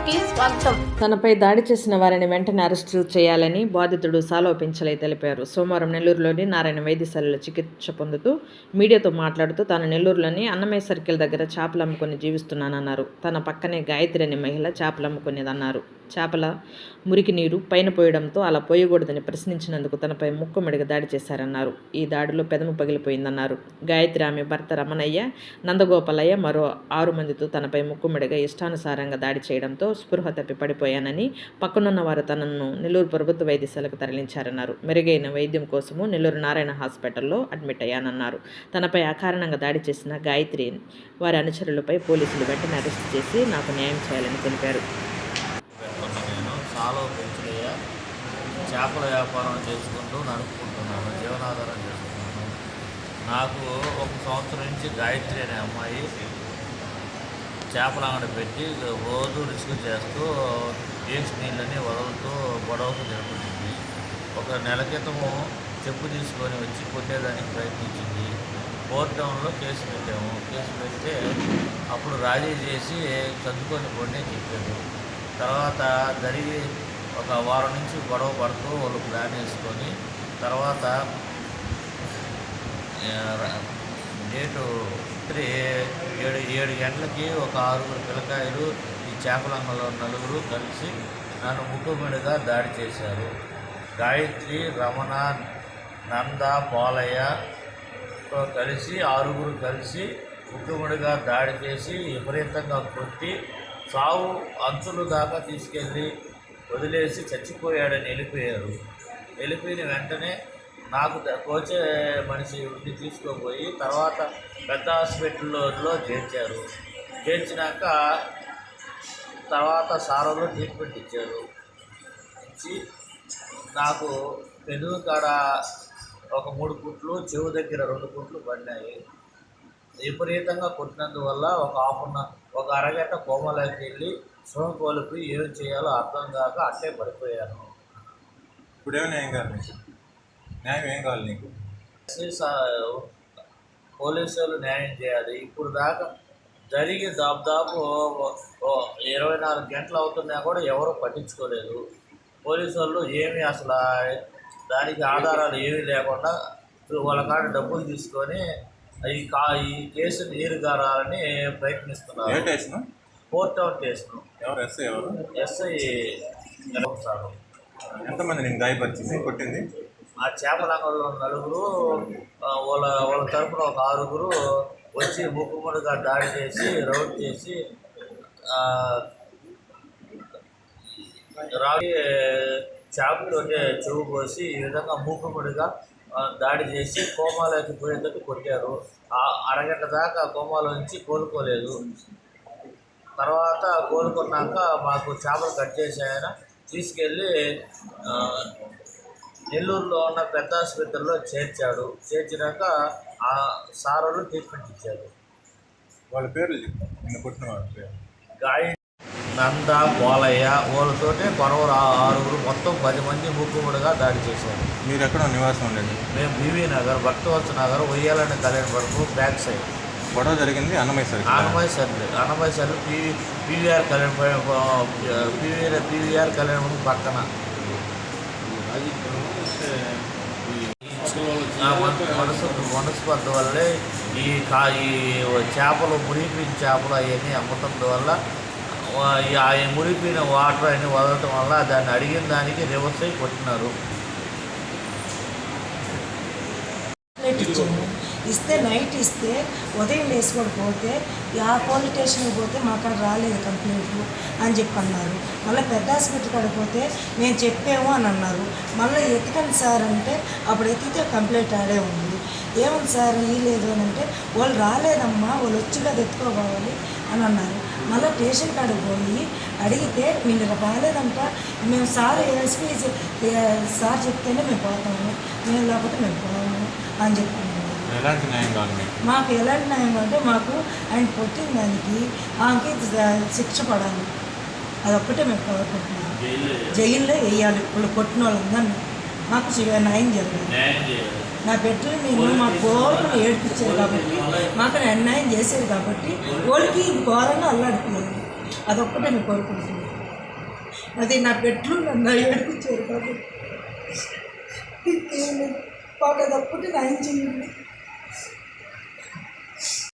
కి స్వాగతం. తనపై దాడి చేసిన వారిని వెంటనే అరెస్టు చేయాలని బాధితుడు సాలోపించలై తెలిపారు. సోమవారం నెల్లూరులోని నారాయణ వైద్యశాలలో చికిత్స పొందుతూ మీడియాతో మాట్లాడుతూ తాను నెల్లూరులోని అన్నమయ్య సర్కిల్ దగ్గర చేపలు అమ్ముకొని జీవిస్తున్నానన్నారు. తన పక్కనే గాయత్రి అనే మహిళ చేపలు అమ్ముకునేదన్నారు. చేపల మురికి నీరు పైన పోయడంతో అలా పోయకూడదని ప్రశ్నించినందుకు తనపై ముక్కుమెడగా దాడి చేశారన్నారు. ఈ దాడిలో పెదము పగిలిపోయిందన్నారు. గాయత్రి, ఆమె భర్త రమణయ్య, నందగోపాలయ్య మరో 6 మందితో తనపై ముక్కుమెడగా ఇష్టానుసారంగా దాడి చేయడంతో స్పృహ తప్పి పడిపోయానని, పక్కనున్న వారు తనను నెల్లూరు ప్రభుత్వ వైద్యశాలకు తరలించారన్నారు. మెరుగైన వైద్యం కోసము నెల్లూరు నారాయణ హాస్పిటల్లో అడ్మిట్ అయ్యానన్నారు. తనపై అకారణంగా దాడి చేసిన గాయత్రి, వారి అనుచరులపై పోలీసులు వెంటనే అరెస్టు చేసి నాకు న్యాయం చేయాలని తెలిపారు. పెంచులయ్య చేపల వ్యాపారం చేసుకుంటూ నడుపుకుంటున్నాను, జీవనాధారం చేసుకుంటున్నాను. నాకు 1 సంవత్సరం నుంచి గాయత్రి అనే అమ్మాయి చేపల అంగడి పెట్టి రోజు రిస్క్ చేస్తూ వేస్ట్ నీళ్ళని వదులుతూ గొడవకు జరుపుతుంది. 1 నెల క్రితము చెప్పు తీసుకొని వచ్చి కొట్టేదానికి ప్రయత్నించింది. కోర్ట్ టౌన్లో కేసు పెట్టాము. కేసు పెడితే అప్పుడు రాజీ చేసి చదువుకొని కొనే చెప్పారు. తర్వాత జరిగి 1 వారం నుంచి గొడవ పడుతూ వాళ్ళు ప్లాన్ వేసుకొని తర్వాత డేటు 7 గంటలకి 6 పిల్లకాయలు ఈ చేపలంగలో 4 కలిసి నన్ను ముక్కుమెడగా దాడి చేశారు. గాయత్రి, రమణ, నంద, పాలయ్యతో కలిసి 6 కలిసి ముక్కుమెడగా దాడి చేసి విపరీతంగా కొట్టి సావు అంచులు దాకా తీసుకెళ్ళి వదిలేసి చచ్చిపోయాడని వెళ్ళిపోయారు. వెళ్ళిపోయిన వెంటనే నాకు కోచే మనిషి ఉండి తీసుకోపోయి తర్వాత పెద్ద హాస్పిటల్లో చేర్చారు. చేర్చినాక తర్వాత సారోలో ట్రీట్మెంట్ ఇచ్చారు. ఇచ్చి నాకు పెనుగు కాడ 3 కుట్లు, చెవు దగ్గర 2 కుట్లు పడినాయి. విపరీతంగా కొట్టినందువల్ల ఒక అరగంట కోమలోకి వెళ్ళి స్పృహ కోల్పోయి ఏం చేయాలో అర్థం కాక అట్టే పడిపోయాను. ఇప్పుడేమో న్యాయం కావాలి, న్యాయం ఏం కావాలి నీకు? పోలీసు వాళ్ళు న్యాయం చేయాలి. ఇప్పుడు దాకా జరిగి దాదాపు 24 గంటలు అవుతున్నా కూడా ఎవరు పట్టించుకోలేదు. పోలీసు వాళ్ళు ఏమీ అసలు దానికి ఆధారాలు ఏమీ లేకుండా వాళ్ళ కాడ డబ్బులు తీసుకొని ఈ కేసు నీరు గారాలని ప్రయత్నిస్తున్నారు. కోర్ట్ టౌన్ కేసును. SI sir. ఎంతమంది నేను గాయపరిచింది కొట్టింది? ఆ చేపలంగంలో 4 వాళ్ళ తరపున 6 వచ్చి ముక్కుముడిగా దాడి చేసి రౌండ్ చేసి రాగి చేపతోటే చెవు పోసి ఈ విధంగా మూకుముడిగా దాడి చేసి కోమాలోకి పోయేటట్టు కొట్టారు. అరగంట దాకా కోమాలో నుంచి కోలుకోలేదు. తర్వాత కోలుకున్నాక మాకు చేపలు కట్ చేసి ఆయన తీసుకెళ్ళి నెల్లూరులో ఉన్న పెద్ద హాస్పిటల్లో చేర్చాడు. చేర్చినాక ఆ సారోళ్ళు ట్రీట్మెంట్ ఇచ్చారు. వాళ్ళ పేర్లు కొట్టిన వాళ్ళ పేరు గాయ, నంద, పాలయ్య వాళ్ళతోటే 6 మొత్తం 10 మంది ముక్కుముడిగా దాడి చేశారు. మీరు ఎక్కడ నివాసం ఉండండి? మేము బీవీ నగర్, భక్తవత్స నగర్, ఉయ్యాలని కళ్యాణ వరకు బ్యాక్ సైడ్. గొడవ జరిగింది అన్నమయ్య సర్కిల్ పీవీఆర్ కళ్యాణ పక్కన. మనస్పర్ధ వల్లే ఈ చేపలు మురిగిపోయిన చేపలు అవన్నీ అమ్మటం వల్ల ఆ మురిగిపోయిన వాటర్ అన్ని వదలటం వల్ల దాన్ని అడిగిన దానికి రివర్స్ అయి కొట్టినారు. ఇస్తే నైట్ ఇస్తే ఉదయం వేసుకొని పోతే ఆ పోలీస్ స్టేషన్కి పోతే మాకు రాలేదు కంప్లైంట్లు అని చెప్పి అన్నారు. మళ్ళీ పెద్ద హాస్పిటల్ కాడికి పోతే మేము చెప్పాము అని అన్నారు. మళ్ళీ ఎత్తుకండి సార్ అంటే అప్పుడు ఎత్తితే కంప్లైంట్ ఆడే ఉంది. ఏముంది సార్ ఇవ్వలేదు అని అంటే వాళ్ళు రాలేదమ్మా, వాళ్ళు వచ్చి కదా ఎత్తుకోవాలి అని అన్నారు. మళ్ళీ స్టేషన్ కాడికి పోయి అడిగితే మీరు బాగాలేదంట, మేము సార్ ఎస్పీ సార్ చెప్తేనే మేము పోతాము, మేము లేకపోతే మేము పోతాము అని చెప్పాము. ఎలాంటి న్యాయం కావాలి మాకు? ఎలాంటి న్యాయం అంటే మాకు ఆయన కొట్టిన దానికి ఆమెకి శిక్ష పడాలి, అదొక్కటే మేము కోరుకుంటున్నాం. జైల్లో వేయాలి వాళ్ళు కొట్టిన వాళ్ళందరినీ. మాకు న్యాయం జరగాలి. నా బిడ్డలు నేను మా కోరికను ఏడ్పించారు కాబట్టి, మాకు అన్యాయం చేసేది కాబట్టి వాళ్ళకి ఘోరంగా అల్లాడిపోయింది. అదొక్కటే మేము కోరుకుంటున్నాం. అది నా పెట్లు నన్ను ఏడిపించారు కాబట్టి ఇంకేం లేదు. మాకు అది ఒక్కటి న్యాయం చేయండి.